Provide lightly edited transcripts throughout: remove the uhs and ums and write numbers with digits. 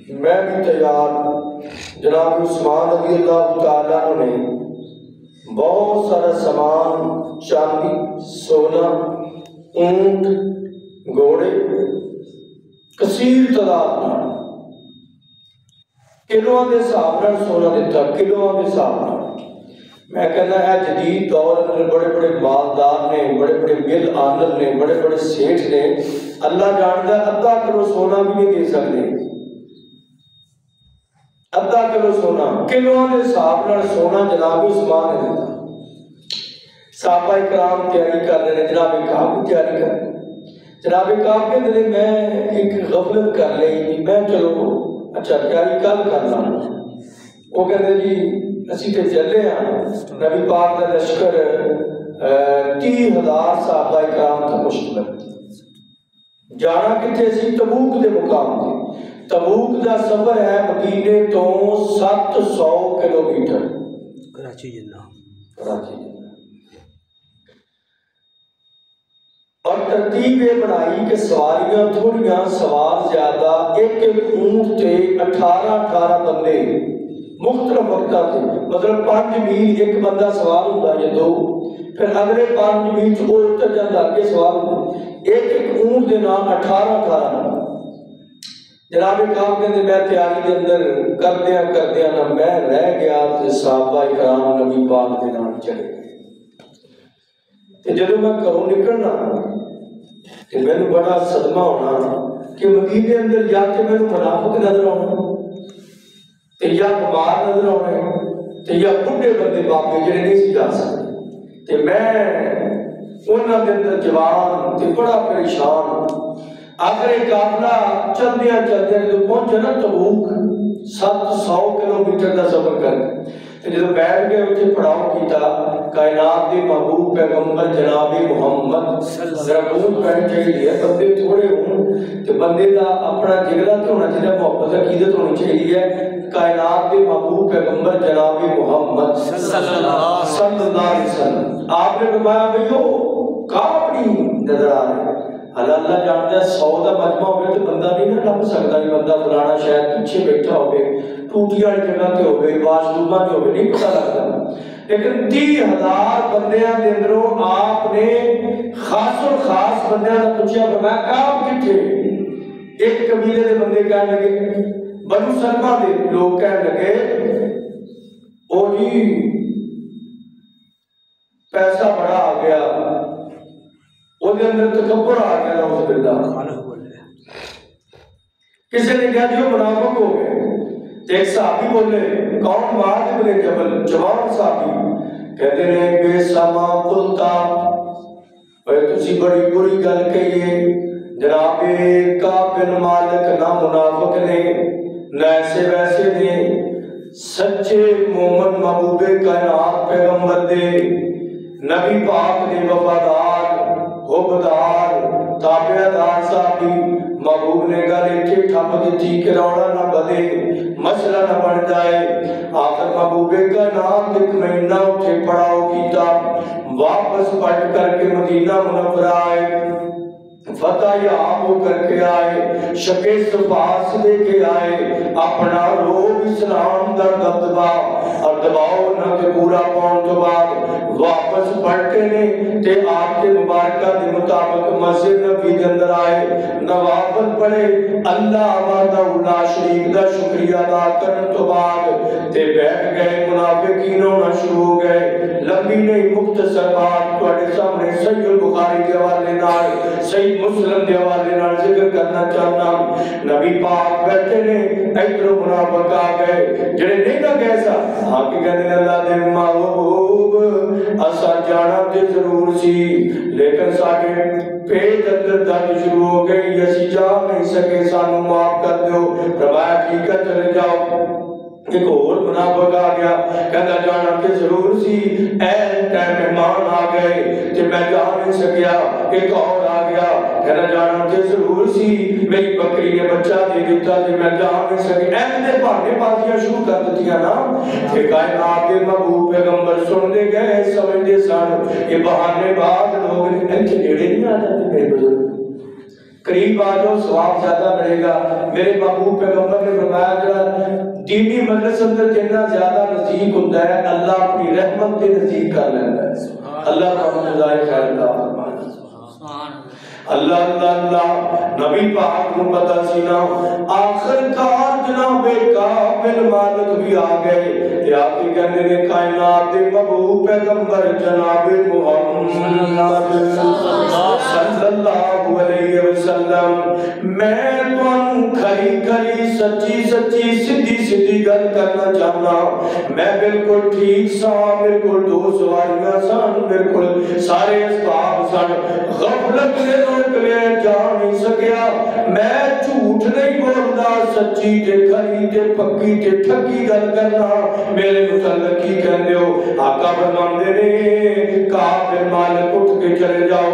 میں بھی تیار ہوں۔ جناب عثمان رضی اللہ تعالیٰ عنہ نے بہت سارا سامان، چاندی، سونا، اونٹ، گھوڑے، کثیر تعداد میں کلوؤں کے حساب نال سونا دیتا، کلوؤں کے حساب نال۔ میں کہنا ہے جدید دور میں بڑے بڑے مالدار نے، بڑے بڑے مل آنر نے، بڑے بڑے سیٹھ نے، اللہ جانتا ہے آدھا کلو سونا بھی نہیں دے سکتے، آدھا کلو سونا، کلوؤں کے حساب نال سونا جناب عثمان نے دیتا۔ صحابہ اکرام تیاری کر رہے ہیں، جناب کعب بھی تیاری کر رہے ہیں۔ جناب کعب کے دل میں ایک غفلت کر لی، میں چلو اچھا تیاری کل کرنا۔ وہ کہتے جی اسی تے چلے ہیں، نبی پاک کا لشکر 30,000 صحابہ اکرام کا مشتمل، جانا کتنے سی؟ تبوک دے مقام تے۔ تبوک دا سفر ہے مدینے تو 700 کلومیٹر، کراچی جنہ، کراچی جنہ۔ اور ترتیب یہ بنائی کہ سواریاں تھوڑیاں، سوار زیادہ، ایک ایک اونٹ تے 18 بندے مختلف وقتاں تے، مطلب 5 میل ایک بندہ سوار ہوتا ہے، یہ 2، پھر اگلے 5 میل وہ اتر جاتا آگے سوار ہوتا، ایک ایک اونٹ دے نام 18 جناب کعب کہتے میں تیاری کے اندر کردیا نہ میں رہ گیا تے صحابہ اکرام نبی پاک دے نال چلے گئے۔ تے جدوں میں گھروں نکلنا تے مینوں بڑا صدمہ ہونا کہ مدینے اندر یا تے مینوں منافق نظر آنا تے یا بیمار نظر آنے تے یا بڈھے بندے باپے جڑے نہیں سی جا سکتے، تے میں انہاں دے اندر جوان تے بڑا پریشان۔ آخر قافلہ چلدیاں جو پہنچے نا تبوک، 700 کلومیٹر کا سفر کر کے جب بیٹھ گئے اتنے پڑاؤ کیتا، کائنات کے محبوب پیغمبر جناب محمد ضرور پہن چاہیے، بندے تھوڑے ہوں تو بندے کا اپنا جگرا تو ہونا چاہیے، محبت عقیدت ہونی چاہیے۔ کائنات کے محبوب پیغمبر جناب محمد صلی اللہ علیہ وسلم آپ نے فرمایا بھائیو کعب نہیں نظر آ رہے۔ اللہ جانتا ہے 100 کا مجمع ہوگا تو بندہ نہیں نہ لگ سکتا کہ بندہ فلانا شاید پیچھے بیٹھا ہوگے، ٹوٹی والی جگہ تے ہوگے، واش رومہ تے ہوگے، نہیں پتہ لگتا۔ لیکن 30,000 بندیاں دے اندروں آپ نے خاص و خاص بندیاں کا پوچھا فرمایا کعب کتھے؟ ایک قبیلے دے بندے کہنے لگے، بنو سلمہ دے لوگ کہنے لگے او جی پیسہ بڑا آ گیا، وہ دے اندر تکبر آ گیا، نعوذ باللہ۔ کسی نے کہا جو منافق ہو گئے، ایک صحابی بولے، کون؟ معاذ بن جبل، جوان صحابی، کہتے ہیں بے سما قلتا، اے تسی بڑی بری گل کہیے، جناب کعب بن مالک نہ منافق نے نہ ایسے ویسے نے، سچے مومن محبوب کائنات پیغمبر دے، نبی پاک دے وفادار حبدار تابعدار صحابی، محبوب نے گل اتھے ٹھپ دیتی کہ روڑا نہ بدے، مسئلہ نہ بن جائے۔ آخر محبوب کائنات ایک مہینہ اتھے پڑاؤ کیتا، واپس پلٹ کر کے مدینہ منورہ آئے، فتح یاب ہو کر کے آئے، شکست پاس دے کے آئے، اپنا روب اسلام دا دبدبا اور دباؤ نہ کہ پورا پاؤن تو بعد واپس پلٹے نے تے آپ کے مبارکہ دے مطابق مسجد نبی دے اندر آئے، نوافل پڑھے، اللہ وحدہ لا شریک دا شکریہ ادا کرن تو بعد تے بیٹھ گئے، منافقین ہونا شروع ہو گئے۔ لمبی نہیں مختصر بات تواڈے سامنے صحیح البخاری کے حوالے نال، صحیح مسلم کے حوالے نال ذکر کرنا چاہنا۔ نبی پاک بیٹھے نے، ادھر منافق آ گئے جڑے نہیں نہ گئے سا، آ کے کہنے اللہ دے محبوب اسا جانا تے ضرور سی لیکن ساڈے پیٹ اندر درد شروع ہو گئی، اسی جا نہیں سکے، سانو معاف کر دیو۔ فرمایا ٹھیک ہے چلے جاؤ۔ ایک اور منافق آ گیا، کہنا جانا تے ضرور سی، این ٹائم مہمان آ گئے تے میں جا نہیں سکیا۔ ایک اور آ گیا، کہنا جانا تے ضرور سی، میری بکری نے بچہ دے دیتا تے میں جا نہیں سکیا۔ این دے بہانے بازیاں شروع کر دیتیاں نا، کہ کائنات کے محبوب پیغمبر سن دے گئے، سمجھ دے سن یہ بہانے باز لوگ ان کے نیڑے نہیں آ جاتے میرے بزرگ۔ قریب آ جاؤ ثواب زیادہ ملے گا. میرے محبوب پیغمبر نے فرمایا جڑا دینی مجلس اندر جتنا زیادہ نزدیک ہوتا ہے اللہ اپنی رحمت کے نزدیک کر لیتا ہے. اللہ کا جزائے خیر عطا فرمائے. اللہ اللہ اللہ. نبی پاک کو پتہ سی نا آخر کار جناب کامل مالک بھی آ گئے تے آپ کے کہنے نے کائنات دے محبوب پیغمبر جناب محمد صلی اللہ علیہ وسلم میں تمہیں کھری کھری سچی سچی سیدھی سیدھی گل کرنا چاہنا. میں بالکل ٹھیک سا بالکل دو سواریاں سن بالکل سارے اسباب سن غفلت نے روک لے جا نہیں سکیا. میں جھوٹ نہیں بولتا سچی تے کھری تے پکی تے ٹھگی گل کرنا. میرے متعلق کی کہندے ہو آقا فرماندے نے کعب بن مالک اٹھ کے چلے جاؤ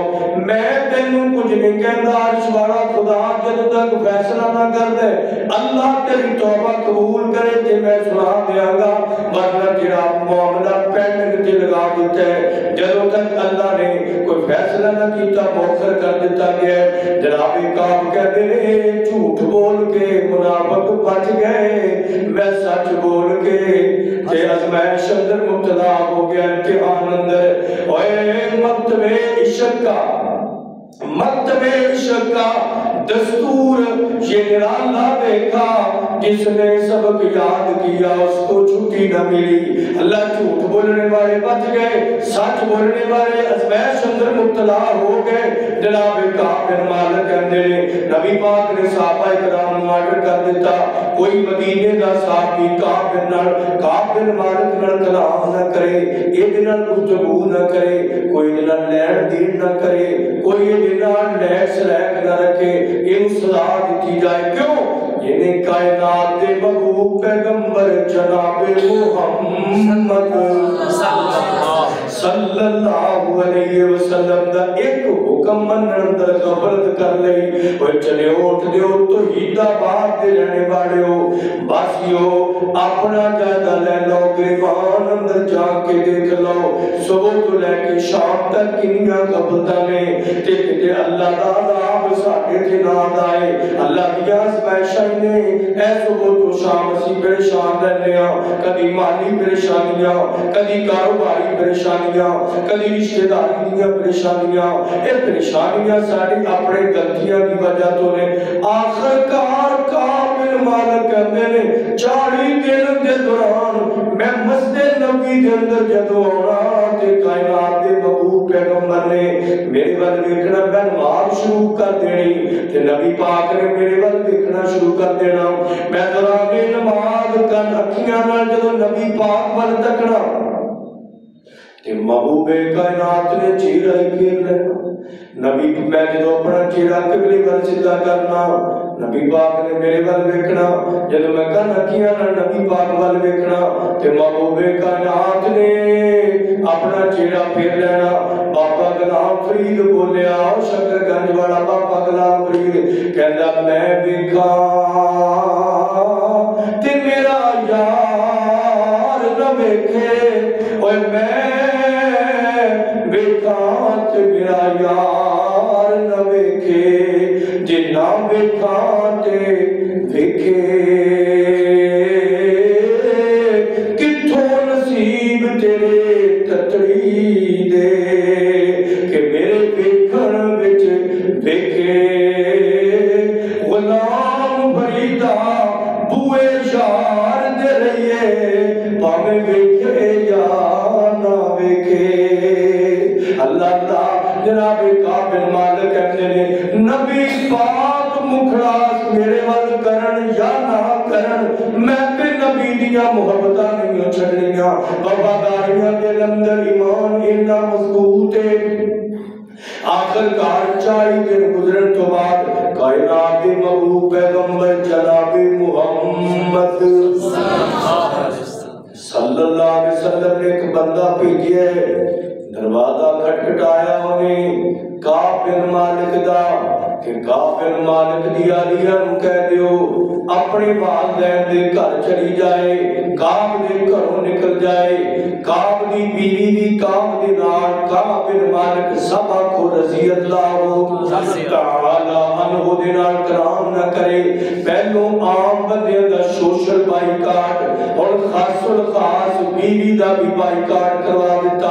میں تینوں کچھ نہیں کہندا. عرشوارا خدا جب تک فیصلہ نہ کر دے اللہ تیری توبہ قبول کرے تے میں سنا دیاں گا ورنہ جڑا معاملہ پینڈنگ تے لگا دیتا ہے جدوں تک اللہ نے کوئی فیصلہ نہ کیتا مؤخر کر دیتا گیا ہے. جناب کعب کہتے ہیں جھوٹ بول کے منافق بچ گئے میں سچ بول کے تے ازمائش اندر مبتلا ہو گیا امتحان اندر. اوے مکتب عشق کا دستور یہ نرالا دیکھا جس نے سبق یاد کیا اس کو چھٹی نہ ملی. اللہ جھوٹ بولنے والے بچ گئے سچ بولنے والے ازمائش اندر مبتلا ہو گئے. جناب کعب بن مالک کہندے نے نبی پاک نے صحابہ کرام کو آرڈر کر دیتا کوئی مدینے دا صحابی کعب بن مالک نال کلام نہ کرے اے نال گفتگو نہ کرے کوئی نال لین دین نہ کرے کوئی اے نال نیک سلیق نہ رکھے. یہ سزا دی جائے کیوں یہ کائنات دے محبوب پیغمبر جناب محمد صلی اللہ علیہ وسلم دا ایک حکم منن اندر غفلت کر لئی. اوے چلے اٹھ دیو توحید آباد دے رہنے والے ہو باسیو اپنا جائزہ لے لو گریبان اندر جا کے دیکھ لو صبح تو لے کے شام تک کنیاں غفلتاں نے تے کتے اللہ دا عذاب ساڈے تے نہ آئے. اللہ دی آزمائشاں نے اے صبح تو شام اسی پریشان رہنے ہاں کدی مالی پریشانیاں کدی کاروباری پریشانیاں کدی رشتہ داری دیاں پریشانیاں اے پریشانیاں ساڈی اپنے غلطیاں دی وجہ تو نے. آخر کار کعب بن مالک کہندے نے 40 دن دے دوران میں مسجد نبوی دے اندر جدوں آنا تے کائنات دے محبوب پیغمبر نے میرے ول ویکھنا میں نماز شروع کر دینی تے نبی پاک نے میرے ول ویکھنا شروع کر دینا. میں دوران نماز کن اکھیاں نال جدوں نبی پاک ول تکنا تے محبوب کائنات نے چہرہ پھیر لینا. نبی میں جدوں اپنا چہرہ قبلے ول سیدھا کرنا نبی پاک نے میرے ول ویکھنا جدوں میں کن اکھیاں نال نبی پاک ول ویکھنا تے محبوب کائنات نے اپنا چہرہ پھیر لینا. بابا غلام فرید بولیا شکر گنج والا بابا غلام فرید کہندا میں ویکھاں تے میرا یار نہ ویکھے. اوے میں ویکھاں تے میرا یار نہ ویکھے جے نہ ویکھاں تے ویکھے. کتھوں نصیب تیرے تتڑی دے کہ میرے ویکھن وچ ویکھے. غلام فریدا بوئے یار دے رہیے پاویں ویکھے یا نہ ویکھے. اللہ دا جناب کعب بن مالک کہندے نے نبی پاک مخلاص میرے ول کرن یا نہ کرن میں تے نبی دیاں محبتاں نہیں چھڈنیاں. وفاداریاں دے اندر ایمان اتنا مضبوط ہے. آخر کار 40 دن گزرن تو بعد کائنات دے محبوب پیغمبر جناب محمد صلی اللہ علیہ وسلم نے ایک بندہ بھیجیا ہے. دروازہ کھٹکھٹایا انہیں کعب بن مالک دا کہ کعب بن مالک دی عالیہ نو کہہ دیو اپنے والدین دے گھر چلی جائے کعب دے گھروں نکل جائے. کعب دی بیوی دی کعب دے نال کعب بن مالک سبا کو رضی اللہ تعالی انسان ہو دے نال کلام نہ کرے پہلو عام بندیاں دا سوشل بائیکاٹ اور خاص الخاص بیوی دا بھی بائیکاٹ کروا دیتا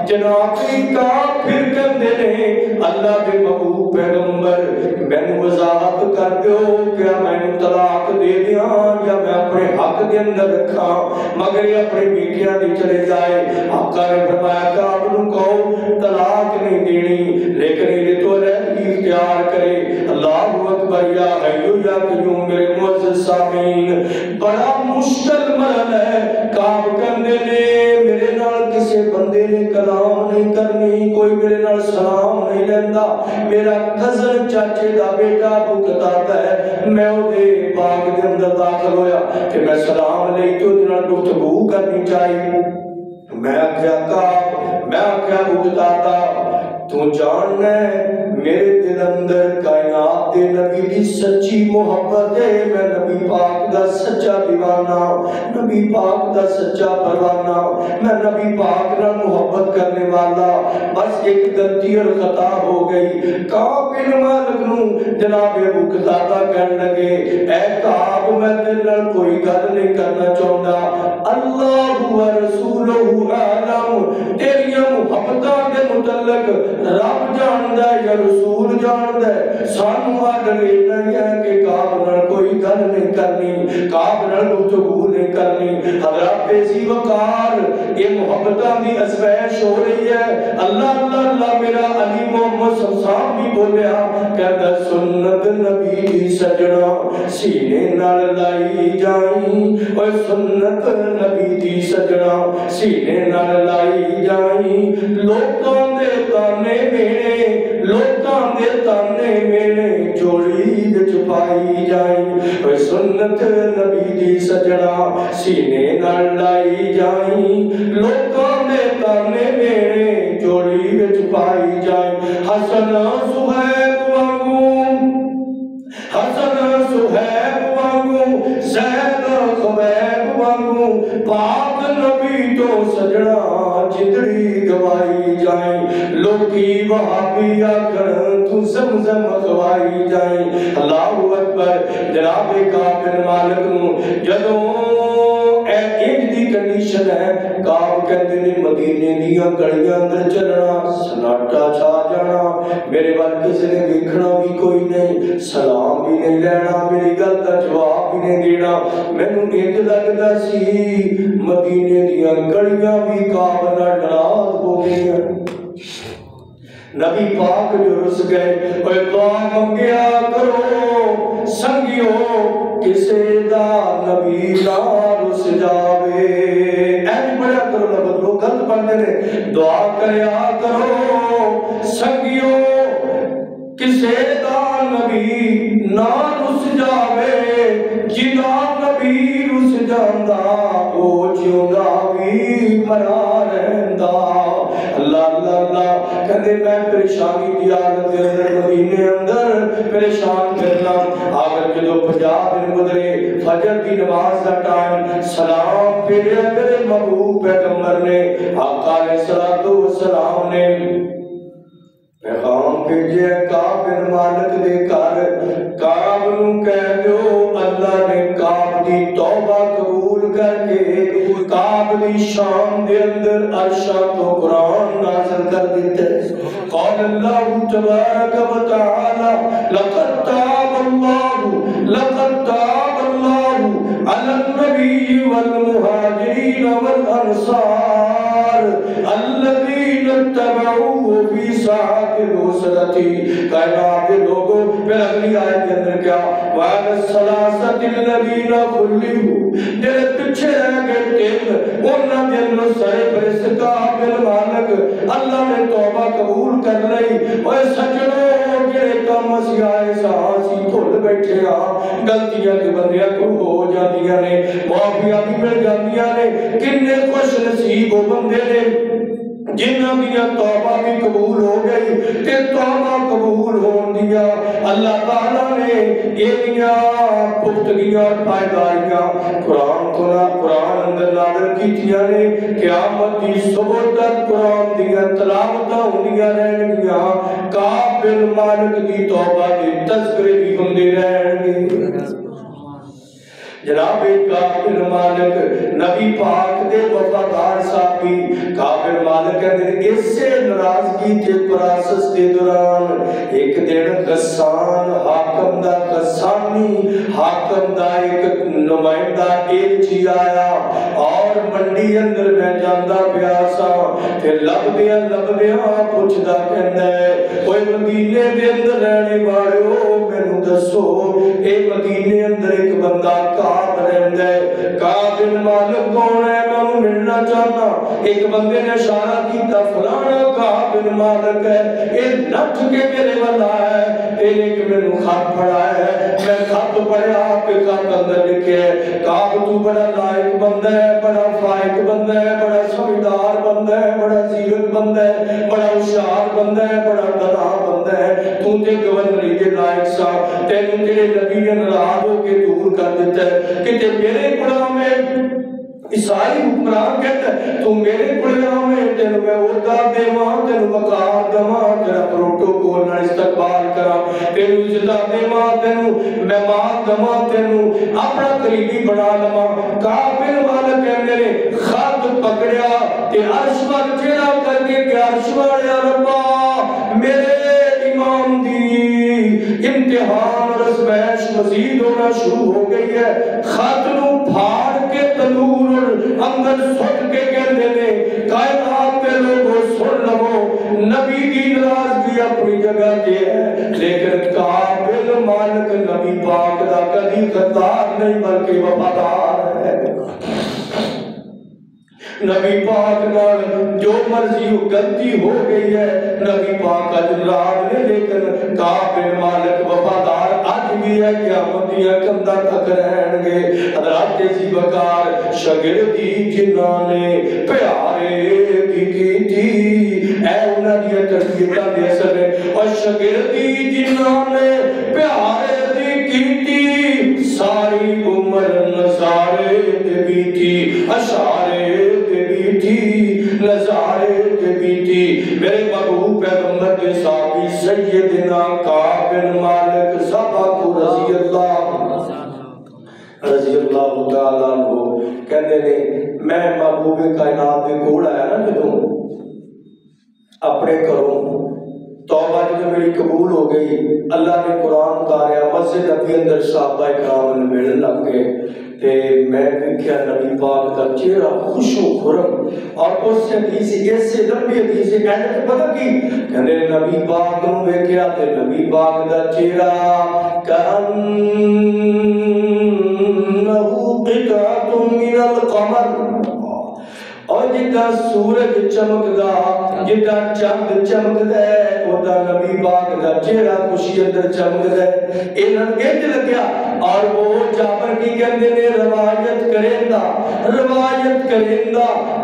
جناب پھر کہندے نے اللہ کے محبوب پیغمبر میں وضاحت کر دیو کیا میں طلاق دے دیاں یا میں اپنے حق دے اندر رکھا مگر یہ اپنے بیٹیاں دی چلے جائے آقا نے فرمایا کہ آپ نو کہو طلاق نہیں دینی لیکن یہ تو رہی اختیار کرے اللہ اکبر یا حیو یا قیوم میرے معزز سامعین بڑا مشکل مرحلہ ہے کعب کہندے نے میرے نال کسی بندے نے کلام نہیں کرنی کوئی میرے نال سلام نہیں لیندا میرا کزن چاچے دا بیٹا بھکتا ہے میں او دے باغ دے اندر داخل ہویا کہ میں سلام لئی تو دے نال گفتگو کرنی چاہیے میں کیا بھکتا تھا تو جاننا ہے میرے دل اندر کائنات دے نبی دی سچی محبت ہے میں نبی پاک دا سچا دیوانہ نبی پاک دا سچا پروانہ میں نبی پاک نہ محبت کرنے والا بس ایک غلطی اور خطا ہو گئی کعب بن مالک نو جناب ابو قتادہ کہنے لگے اے کعب میں تیرے نال کوئی گل نہیں کرنا چاہتا اللہ و رسولہ اعلم تیریاں محبتاں دے متعلق رب جاندا ہے یا رسول جاندا ہے سانو آڈر نہیں ہے کہ کعب نال کوئی گل نہیں کرنی کعب نال گفتگو نہیں کرنی حضرت پیسی وقار یہ محبتاں دی ازمائش ہو رہی ہے اللہ اللہ اللہ میرا علی محمد صاحب بھی بولیا کہتا سنت نبی دی سجنا سینے نال لائی جائیں اور سنت نبی دی سجنا سینے نال لائی جائیں لوکاں دے تانے میرے لوکاں دے تانے میرے جوڑی وچ پائی جائیں اور سنت نبی دی سجنا سینے نال لائی جائیں لوکاں دے تانے میرے جوڑی وچ پائی جائیں حسن سہیب وانگوں حسن سہیب وانگوں زید خبیب وانگوں پاک نبی تو سجنا جدڑی گوائی جائیں لوکی وہابی آکڑ تو زمزم خوائی جائیں اللہ اکبر جناب کعب بن مالک نو جدوں ایک دی کنڈیشن ہے کعب کہندے نے مدینے دیاں گلیاں اندر چلنا سناٹا چھا جانا میرے وال کسی نے ویکھنا بھی کوئی نہیں سلام بھی نہیں لینا میری گل دا جواب بھی نہیں دینا مینوں انج لگدا سی مدینے دیاں گلیاں بھی کعب نال ناراض ہو گئیاں نبی پاک جو رس گئے اوے دعا منگیا کرو سنگیو کسے دا نبی نہ رس جاوے این پڑھا کرو لفظ وہ غلط پڑھنے نے دعا کریا کرو سنگیو کسے دا نبی نہ رس جاوے جدا نبی رس جاندا او جیوندا بھی مرا رہندا اللہ اللہ اللہ کہتے میں پریشانی کی حالت کے اندر مدینے اندر پریشان کرنا آگر کے جو 50 دن گزرے فجر کی نماز کا ٹائم سلام پھیرے میرے محبوب پیغمبر نے آقا علیہ السلام نے پیغام بھیجے کعب بن مالک دے کر کعب نو کہہ دیو اللہ نے کعب دی توبہ قبول کر کے کعب دی شان دے اندر عرشاں تو قرآن نازل کر دیتے قال اللہ تبارک و تعالی لقد تاب اللہ علی النبی والمہاجرین والانصار الذین اتبعوه فی ساعت العسرتی کائنات لوگوں پھر اگلی آیت کے اندر کیا وَعَلَى الثَّلَاثَةِ الَّذِينَ خُلِّفُوا جنہیں پیچھے رہ گئے تین انہاں دے اندر سارے فرشتے کعب بن مالک اللہ نے توبہ قبول کر لئی اوے سجنوں جڑے کم اسی آئے ساسی بھول بیٹھے ہاں غلطیاں کے بندیاں کو ہو جاندیاں نے معافیاں بھی مل جاندیاں نے کنے خوش نصیب وہ بندے نے جنہاں دیا توبہ بھی قبول ہو گئی تے توبہ قبول ہون دیا اللہ تعالیٰ نے ایلیاں پختگیاں پائیداریاں قرآن اندر نازل کیتیاں نے قیامت دی صبح تک قرآن دیا تلاوتاں ہوندیاں رہن گیاں کعب بن مالک دی توبہ دی تذکرے بھی ہوندے رہن گے جناب کعب بن مالک نبی پاک دے وفادار صحابی کعب بن مالک کہتے ہیں اس سے ناراضگی تے پراسس دے دوران ایک دن غسان حاکم دا غسانی حاکم دا ایک نمائندہ ایلچی آیا اور منڈی اندر میں جاندہ پیاسا پھر لبدیاں پوچھدا کہندا ہے اوے مدینے دے اندر رہنے والے ہو مینوں دسو اے مدینے اندر ایک بندہ کعب رہندا ہے کعب بن مالک کون ہے میں انہوں ملنا چاہنا ایک بندے نے اشارہ کیتا فلانا کعب بن مالک ہے اے نٹھ کے میرے والا ہے ایک میں نے خط پڑھا ہے میں خط پڑھا پہ خط اندر لکھے ہے کعب تو بڑا لائق بندہ ہے بڑا فائق بندہ ہے بڑا سمجھدار بندہ ہے بڑا زیرک بندہ ہے بڑا ہوشیار بندہ ہے بڑا دانا بندہ ہے تو تے گورنری کے لائق سا تینوں تیرے نبی نے ناراض ہو کے دور کر دیتا ہے کہ تے میرے غلام میں عیسائی حکمران کہتا ہے تو میرے غلام میں تینوں میں عہدہ دیواں تینوں وقار دواں تیرا پروٹوکول نہ استقبال کراں تینوں عزت دیواں تینوں مہمان دواں تینوں اپنا قریبی بنا لواں کعب بن مالک کہندے نے خط پکڑیا تے عرش وال چہرہ کر کے کہ عرش والے ربا میرے امام دی امتحان اور ازمائش مزید ہونا شروع ہو گئی ہے خط نو پھاڑ کے تنور اندر سٹ کے کہتے نے کائنات کے لوگوں سن لو نبی کی ناراضگی اپنی جگہ تے ہے لیکن کعب بن مالک نبی پاک دا کبھی غدار نہیں بلکہ وفادار ہے نبی پاک نال جو مرضی غلطی ہو گئی ہے نبی پاک اجراد نے لیکن کعب بن مالک وفادار آج بھی ہے قیامت دیا کندہ تک رہن گے حضرات جیسی بکار شگردی جنہاں نے پیارے کی تھی اے انہاں دیا تربیتہ دے اثر ہے اور شگردی جنہاں نے پیارے کی تھی ساری عمر نظارے دے بھی تھی اشارے نظارے کے بھی تھی میرے محبوب پیغمبر کے صحابی سیدنا کعب بن مالک صحابہ رضی اللہ تعالیٰ عنہ کہتے ہیں میں محبوب کائنات دے کول آیا نا جدوں اپنے گھروں توبہ جو میری قبول ہو گئی اللہ نے قرآن اتاریا مسجد نبی اندر صحابہ کرام نے ملن لگ گئے تے میں دیکھیا نبی پاک کا چہرہ خوش و خرم اور اس سے حدیث ایسے لمبی حدیث کہنے کے پتہ کی کہنے نبی پاک نو ویکھیا تے نبی پاک دا چہرہ کأنہ قطعۃ من القمر اور جدہ سورج چمکدا جدہ چاند چمکدا ہے اودا نبی پاک دا چہرہ خوشی اندر چمکدا ہے انہاں کہتے لگیا اور وہ جابر کی کہندے نے روایت کریندا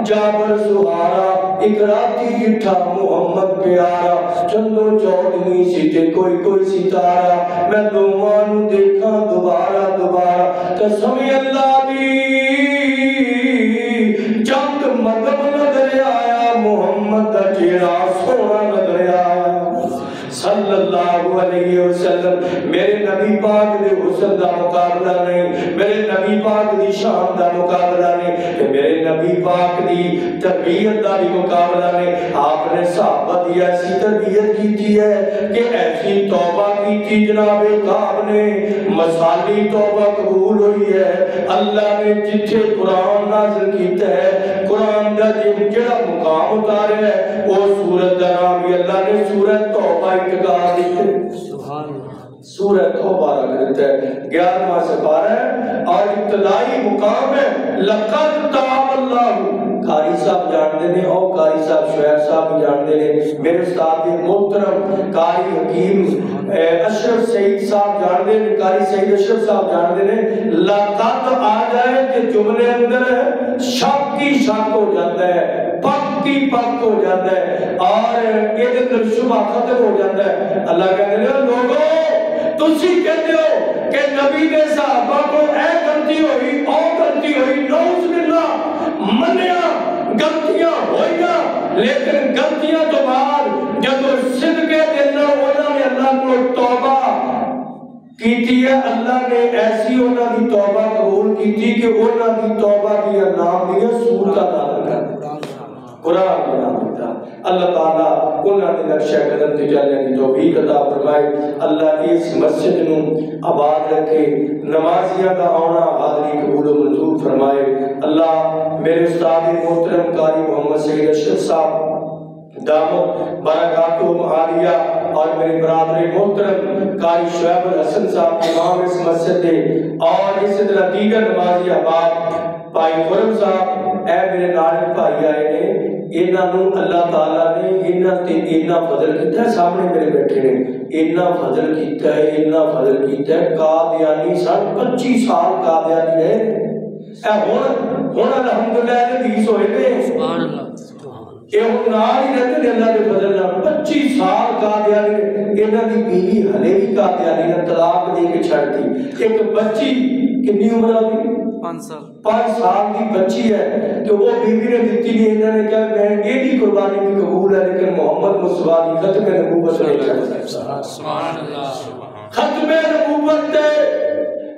جابر سہارا اقراتی جٹھا محمد پیارا چندو چودنی سیتے کوئی ستارہ میں دوواں نو دیکھاں دوبارہ قسم اللہ دی چند مدب نظر آیا محمد دا چہرہ سونا نظر آیا صلی اللہ علیہ وسلم میرے نبی پاک دے حسن دا مقابلہ نہیں میرے نبی پاک دی شان دا مقابلہ نہیں میرے نبی پاک دی تربیت دا بھی مقابلہ نہیں آپ نے صحابہ دی ایسی تربیت کی تھی ہے کہ ایسی توبہ کی تھی جناب کعب نے مسالی توبہ قبول ہوئی ہے اللہ نے جتھے قرآن نازل کیتا ہے قرآن دا جڑا مقام اتارے ہے وہ سورت دا نام بھی اللہ نے سورت توبہ انتقال دیتے سورہ توبہ رکھ دیتا ہے 11واں سے 12 ہے اور ابتدائی مقام ہے لقد تاب اللہ قاری صاحب جانتے ہیں اور قاری صاحب شعیب صاحب بھی جانتے ہیں میرے استاد محترم قاری حکیم اشرف سعید صاحب جانتے ہیں قاری سعید اشرف صاحب جانتے ہیں لقد آ جائے کہ جملے اندر شک کی شک ہو جاتا ہے پک کی پک ہو جاتا ہے اور یہ اندر شبہ ختم ہو جاتا ہے اللہ کہتے ہیں لوگوں تسی کہتے ہو کہ نبی نے صحابہ کو اے غلطی ہوئی او غلطی ہوئی نعوذ باللہ منیا غلطیاں ہوئیاں لیکن غلطیاں تو بعد جب صدقے دل انہوں نے اللہ کو توبہ کیتی ہے اللہ نے ایسی انہوں کی توبہ قبول کیتی کہ انہوں کی توبہ کی نام دیا سورت نازل کر قرآن کا نام دیتا اللہ تعالیٰ انہوں نے نقشہ قدم تے چلنے کی توفیق عطا فرمائے اللہ اس مسجد نو آباد رکھے نمازیاں کا آنا حاضری قبول و منظور فرمائے اللہ میرے استاد محترم قاری محمد سعید اشرف صاحب دامت برکاتہم عالیہ اور میرے برادر محترم قاری شعیب الحسن صاحب امام اس مسجد دے اور اس طرح دیگر نمازی آباد بھائی خرم صاحب اے میرے نارک بھائی آئے نے انہوں اللہ تعالیٰ نے انہاں فضل کیتا ہے سامنے میرے بیٹھے نے انہاں فضل کیتا ہے قادیانی 25 سال قادیانی رہے اے ہون الحمدللہ حدیث ہوئے نے سبحان اللہ یہ ہم نال ہی رہتے ہیں اللہ کے فضل نہ 25 سال قادیانی انہاں دی بیوی ہلے بھی قادیانی نے طلاق دے کے چھڑ دی ایک بچی کتنی عمر ہوگی 5 سال کی بچی ہے کہ وہ بیوی نے دیتی نہیں انہوں نے کہا میں یہ بھی قربانی بھی قبول ہے لیکن محمد مصطفیٰ کی ختم نبوت نہیں چاہتا سبحان اللہ ختم نبوت دے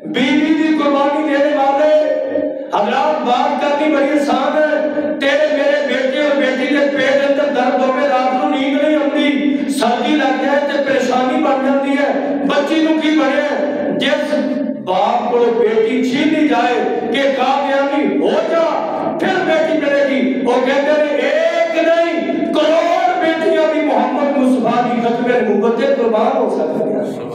بیوی دی قربانی دینے والے حضرات بات کرنی بڑی آسان ہے تیرے میرے بیٹے اور بیٹی کے پیٹ اندر درد ہوئے رات کو نیند نہیں ہوتی سردی لگ جائے تو پریشانی بڑھ جاتی ہے بچی نو کی بڑھے جس باپ کو بیٹی چھینی جائے کہ قادیانی ہو جا پھر بیٹی ملے گی وہ کہتے ہیں ایک نہیں کروڑ بیٹیاں بھی محمد مصطفیٰ کی ختم نبوت قربان ہو سکتے ہیں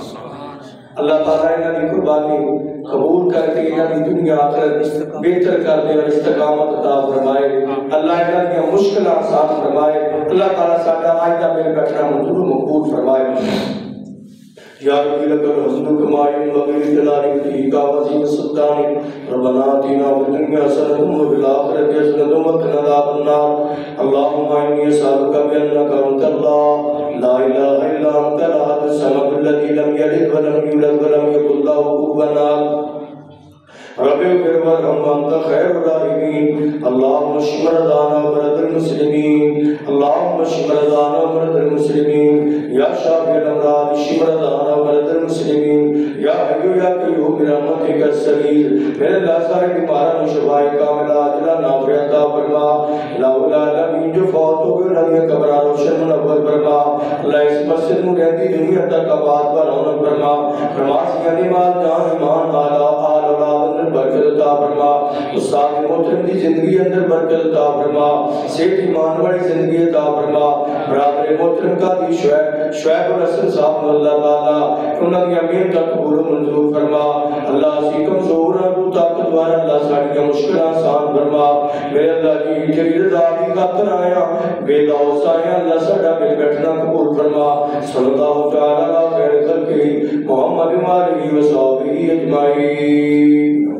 اللہ تعالیٰ انہاں کی قربانی قبول کر کے انہاں کی دنیا آخرت بہتر کر دے اور استقامت عطا فرمائے اللہ انہاں کی مشکل آسان فرمائے اللہ تعالیٰ ساڈا آئندہ میں بیٹھنا منظور مقبول فرمائے یا ربی لک الحمد کما ينبغي لجلال وجهك وعظیم سلطانك ربنا آتنا في الدنيا حسنة وفي الآخرة حسنة وقنا عذاب النار اللهم إني أسألك بأنك أنت الله لا إله إلا أنت الأحد الصمد الذي لم يلد ولم يولد ولم يكن له كفوا أحد رب اغفر وارحم وانت خیر الراحمین اللهم اشف مرضانا ومرضى المسلمين اللهم اشف مرضانا ومرضى المسلمين یا شافی الامراض اشف مرضانا ومرضى المسلمين یا حی یا قیوم برحمتک استغیث میرے اللہ سارے بیماروں کو شفا کاملہ عاجلہ نافع عطا فرما الہ العالمین جو فوت ہو گئے انہاں کی قبر روشن منور فرما اللہ اس مسجد میں رہتی دنیا تک آباد بنانا فرما نمازیاں نماز جان ایمان آل اولاد برکت عطا فرما استاد محترم دی زندگی اندر برکت عطا فرما صحت ایمان والی زندگی عطا فرما برادر محترم کا دی شعیب الحسن صاحب اللہ تعالی انہاں دی محنت قبول منظور فرما اللہ اسی کمزور کو طاقتور اللہ ساڈیاں مشکل آسان فرما میرے اللہ دی تیری رضا دی خاطر آیا بے لوث آیا اللہ ساڈا مل بیٹھنا قبول فرما صلی اللہ تعالی علی خیر خلقہ محمد و آلہ و صحبہ اجمعین